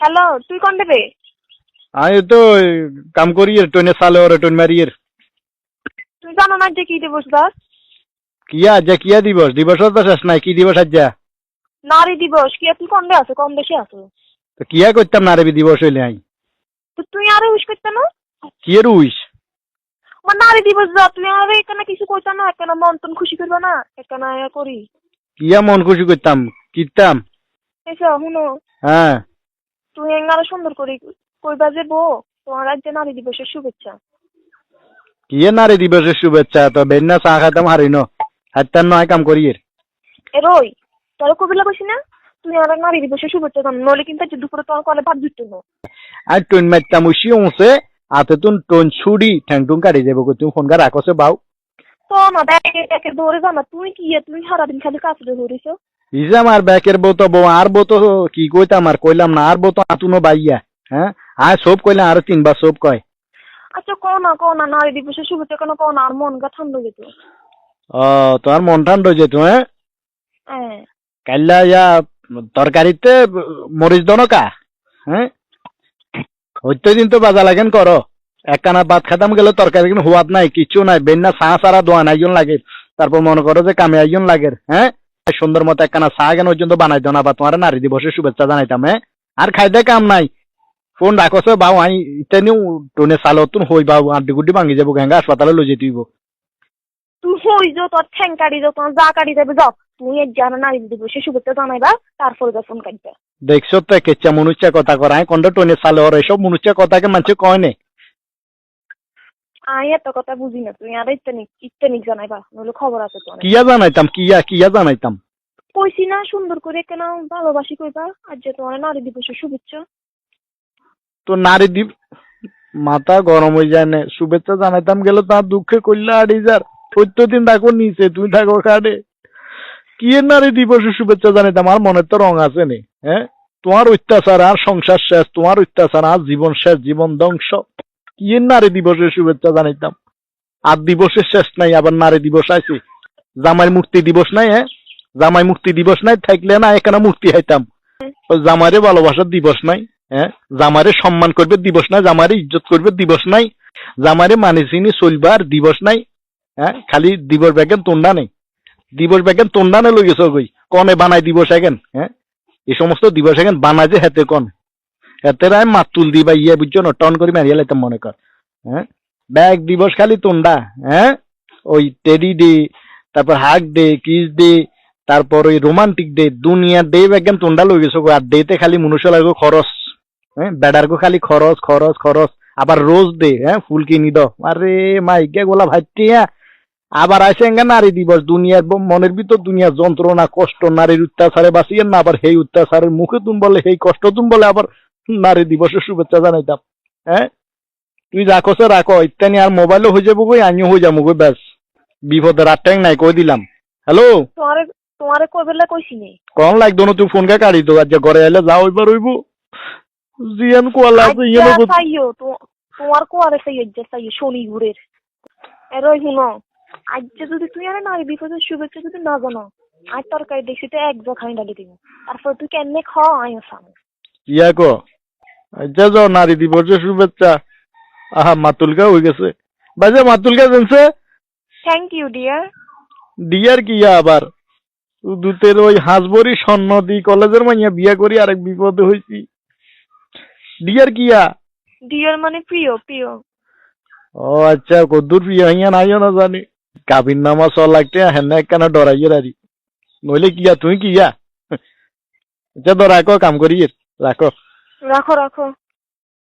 Hello, তুই কোন দেবে? আমি তো কাম করি ট্রেনে সালে ওরে ট্রেন মারিয়ে তুই জানো না যে কি দিবস দাস? কিয়া যা কিয়া দিবস দিবস তো শেষ নাই কি দিবস আজ যা নারী দিবস কি তুই কোন আছে কোন দেশে আছো? তো কিয়া করতাম না রে দিবস হইলে আই তো তুই আরে উইশ করতে না? কি রুইস আমার নারী দিবস যা তুই আরে এখানে কিছু কইতা না, এখানে মন টন খুশি করবে না, এখানে করি কিয়া মন খুশি করতাম কিতাম এসো শুনো, হ্যাঁ তুই এঙ্গারে সুন্দর করি কইবা যে বো তোমার আজ যে নারী দিবসের শুভেচ্ছা। কিয়া নারী দিবসের শুভেচ্ছা তো বেন্না চা খাইতাম হারিন হাইতাম নয় কাম করি এ রই তোর কবিলা কইছি না তুই আর নারী দিবসের শুভেচ্ছা জান, নইলে কিন্তু আজ দুপুরে তোমার কলে ভাত দিত না। আর ট্রেন মারতাম উসি উঁসে আতে তুন টোন ছুড়ি ঠ্যাংটুং কাটি যাবো তুমি ফোন কার রাখছে বাউ তো না দেখে ধরে জানা তুই কি তুই সারাদিন খালি কাছে ধরিস। ইজা আমার ব্যাকের বউ তো বউ আর বউ তো কি কইতাম আর কইলাম না আর বউ তো আতুনো বাইয়া হ্যাঁ আর সব কইলাম আর 3 বার সব কয় আচ্ছা কো না নারী দিবসের শুভেচ্ছা কেন কো না, আর মন গা ঠান্ডা যেত। ও তোমার মন ঠান্ডা হয়ে যেত হ্যাঁ হ্যাঁ কাল্লা ইয়া তরকারিতে মরিচ দনকা হ্যাঁ হইতে দিন তো বাজা লাগেন করো একখানা ভাত খাতাম গেলে তরকারি কিন্তু হুয়াদ নাই কিছু নাই বেন্না চা সারা দোয়ান একজন লাগে তারপর মনে করো যে কামে একজন লাগে হ্যাঁ সুন্দর মতো একখানা চা কেন পর্যন্ত বানাই দাও না বা তোমার নারী দিবসের শুভেচ্ছা জানাইতাম হ্যাঁ আর খাইতে কাম নাই ফোন রাখছে বাউ আই ইতানিও টোনে চালো তুন হই বাবু আড্ডি গুড্ডি ভাঙি যাবো গেঙ্গা হাসপাতালে লই যেতে হইব তুই হই যো তোর ঠ্যাং কাটি যাও তোমার যা কাটি যাবে যাও, তুই এর জানা নারী দিবসের শুভেচ্ছা জানাইবা তারপরে যা ফোন কাটবে। দেখছো তো কেচ্ছা মনুষ্যা কথা করায় কোনটা টোনে চালে ওর এসব মনুষ্যা কথাকে মানুষ কয় নে আমি এত কথা বুঝি না, তুই আর ইত্যানিক জানাইবা নইলে খবর আছে তো। কিয়া জানাইতাম কিয়া জানাইতাম কইছি না সুন্দর করে কেন ভালোবাসি কইবা আজ যে তোমার নারী দিবসের শুভেচ্ছা। তো নারী দিব মাথা গরম হয়ে যায় না শুভেচ্ছা জানাইতাম গেলে তার দুঃখে কইলা আড়ি যার 14 দিন থাকো নিচে তুই থাকো খাড়ে কি এর নারী দিবসের শুভেচ্ছা জানাইতাম আর মনের তো রং আছে নে হ্যাঁ তোমার অত্যাচার আর সংসার শেষ তোমার অত্যাচার আর জীবন শেষ জীবন ধ্বংস কি এর নারী দিবসের শুভেচ্ছা জানাইতাম আর দিবসের শেষ নাই আবার নারী দিবস আছে জামাই মুক্তি দিবস নাই হ্যাঁ জামাই মুক্তি দিবস নাই থাকলে না এখানে মুক্তি হাইতাম জামাইরে ভালোবাসার দিবস নাই হ্যাঁ জামাইরে সম্মান করবে দিবস নাই জামাইরে ইজ্জত করবে দিবস নাই জামাইরে মানে চিনি চলবার দিবস নাই হ্যাঁ খালি দিবস ব্যাগেন তোন্ডা নেই দিবস ব্যাগেন তোন্ডা নে লই গেছ কই কনে বানাই দিবস এখন হ্যাঁ এই সমস্ত দিবস এখন বানাই যে হেতে কন হেতে রায় মাতুল দিবা ইয়ে বুঝছো না টন করে মারিয়া লাইতাম মনে কর হ্যাঁ ব্যাগ দিবস খালি তোন্ডা হ্যাঁ ওই টেডি ডে তারপর হাগ ডে কিস ডে তারপর ওই রোমান্টিক ডে দুনিয়া ডে ব্যাগেন তোন্ডা লই গেছো আর ডেতে খালি মনুষ্য লাগো খরচ হ্যাঁ বেডার গো খালি খরচ খরচ খরচ আবার রোজ দে হ্যাঁ ফুল কিনি দাও আরে মাইকে গোলা ভাইটিয়া আবার আসে এঙ্গা নারী দিবস দুনিয়ার মনের ভিতর দুনিয়ার যন্ত্রণা কষ্ট নারীর অত্যাচারে বাঁচিয়ে না আবার সেই অত্যাচারের মুখে তুমি বলে সেই কষ্ট তুমি বলে আবার নারী দিবসের শুভেচ্ছা জানাইতাম হ্যাঁ তুই রাখো রাখো ইত্যানি আর মোবাইলও হয়ে যাবো গই আমিও হয়ে যাবো গই ব্যাস বিপদে রাত ট্যাং নাই কই দিলাম হ্যালো তোমারে তোমারে কইবেলা কইছি নি কম লাগতো না তুই ফোন কে কাটি তো আজ ঘরে এলে যাও এবার হইব জিয়ান কোয়ালা আছে ইয়েনো আচ্ছা সাইও তোমার কোয়ারে সাইও যে সাইও শনি ঘুরের এরই শুনো আজ যদি তুই আর নারী দিবসের শুভেচ্ছা যদি না জানো আজ তরকারি দেখছি তো এক জা খাই ডালি দিব তারপর তুই কেমনে খাও আমিও সামনে ইয়া কো আচ্ছা যাও নারী দিবসের শুভেচ্ছা আহা মাতুলকা হয়ে গেছে বাজে মাতুলকা জানছে থ্যাংক ইউ ডিয়ার। ডিয়ার কিয়া আবার দুতের ওই হাঁসবরি স্বর্ণ দি কলেজের মাইয়া বিয়া করি আরেক বিপদে হইছি ডিয়ার কিয়া ডিয়ার মানে প্রিয় প্রিয়। ও আচ্ছা কদ্দুর প্রিয় হইয়া নাইও না জানি কাবির নামা চ লাগতে হেন কেন ডরাইয়ে রারি নইলে কিয়া তুই কিয়া আচ্ছা তো রাখো কাম করি রাখো রাখো রাখো।